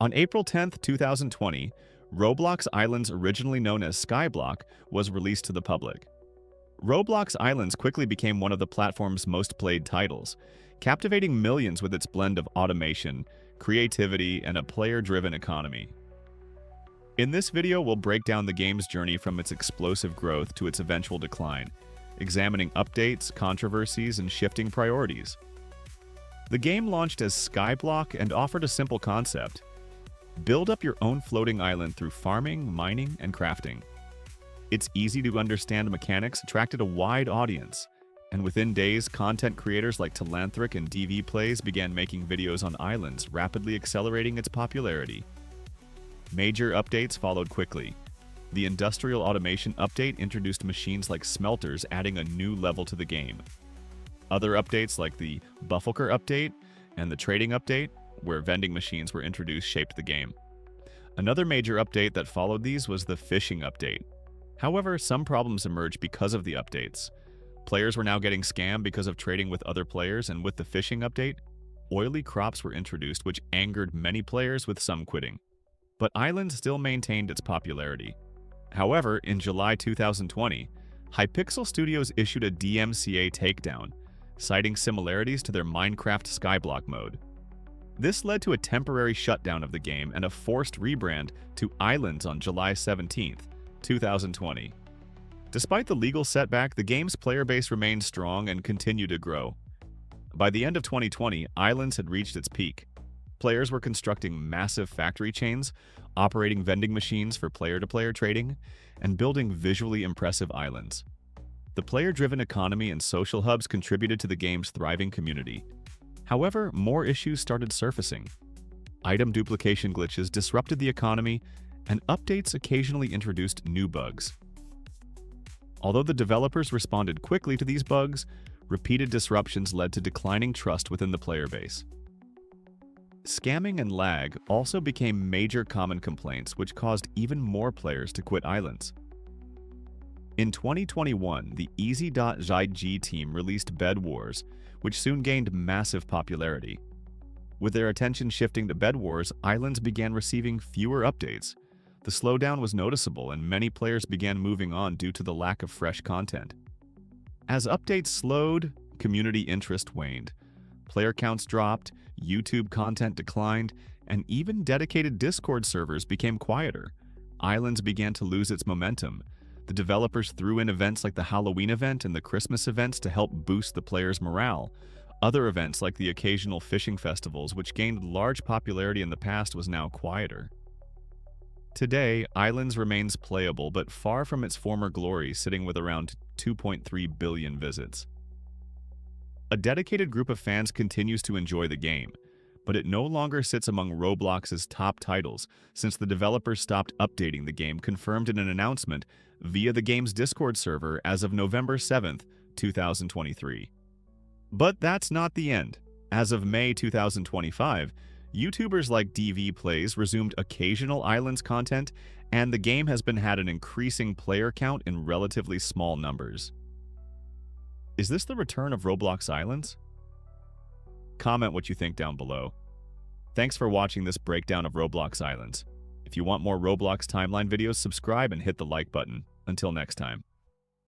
On April 10, 2020, Roblox Islands, originally known as Skyblock, was released to the public. Roblox Islands quickly became one of the platform's most played titles, captivating millions with its blend of automation, creativity, and a player-driven economy. In this video, we'll break down the game's journey from its explosive growth to its eventual decline, examining updates, controversies, and shifting priorities. The game launched as Skyblock and offered a simple concept: build up your own floating island through farming, mining, and crafting. Its easy-to-understand mechanics attracted a wide audience, and within days, content creators like Talanthric and DV Plays began making videos on islands, rapidly accelerating its popularity. Major updates followed quickly. The Industrial Automation update introduced machines like smelters, adding a new level to the game. Other updates like the Buffalker update and the Trading update, where vending machines were introduced, shaped the game. Another major update that followed these was the Fishing update. However, some problems emerged because of the updates. Players were now getting scammed because of trading with other players, and with the Fishing update, oily crops were introduced, which angered many players, with some quitting. But Islands still maintained its popularity. However, in July 2020, Hypixel Studios issued a DMCA takedown, citing similarities to their Minecraft Skyblock mode. This led to a temporary shutdown of the game and a forced rebrand to Islands on July 17, 2020. Despite the legal setback, the game's player base remained strong and continued to grow. By the end of 2020, Islands had reached its peak. Players were constructing massive factory chains, operating vending machines for player-to-player trading, and building visually impressive islands. The player-driven economy and social hubs contributed to the game's thriving community. However, more issues started surfacing. Item duplication glitches disrupted the economy, and updates occasionally introduced new bugs. Although the developers responded quickly to these bugs, repeated disruptions led to declining trust within the player base. Scamming and lag also became major common complaints, which caused even more players to quit Islands. In 2021, the Easy.zig team released Bed Wars, which soon gained massive popularity. With their attention shifting to Bed Wars, Islands began receiving fewer updates. The slowdown was noticeable, and many players began moving on due to the lack of fresh content. As updates slowed, community interest waned. Player counts dropped, YouTube content declined, and even dedicated Discord servers became quieter. Islands began to lose its momentum. The developers threw in events like the Halloween event and the Christmas events to help boost the players' morale. Other events like the occasional fishing festivals, which gained large popularity in the past, was now quieter. Today, Islands remains playable, but far from its former glory, sitting with around 2.3 billion visits. A dedicated group of fans continues to enjoy the game, but it no longer sits among Roblox's top titles since the developers stopped updating the game, confirmed in an announcement via the game's Discord server as of November 7, 2023. But that's not the end. As of May 2025, YouTubers like DV Plays resumed occasional Islands content, and the game has had an increasing player count in relatively small numbers. Is this the return of Roblox Islands? Comment what you think down below. Thanks for watching this breakdown of Roblox Islands. If you want more Roblox timeline videos, subscribe and hit the like button. Until next time.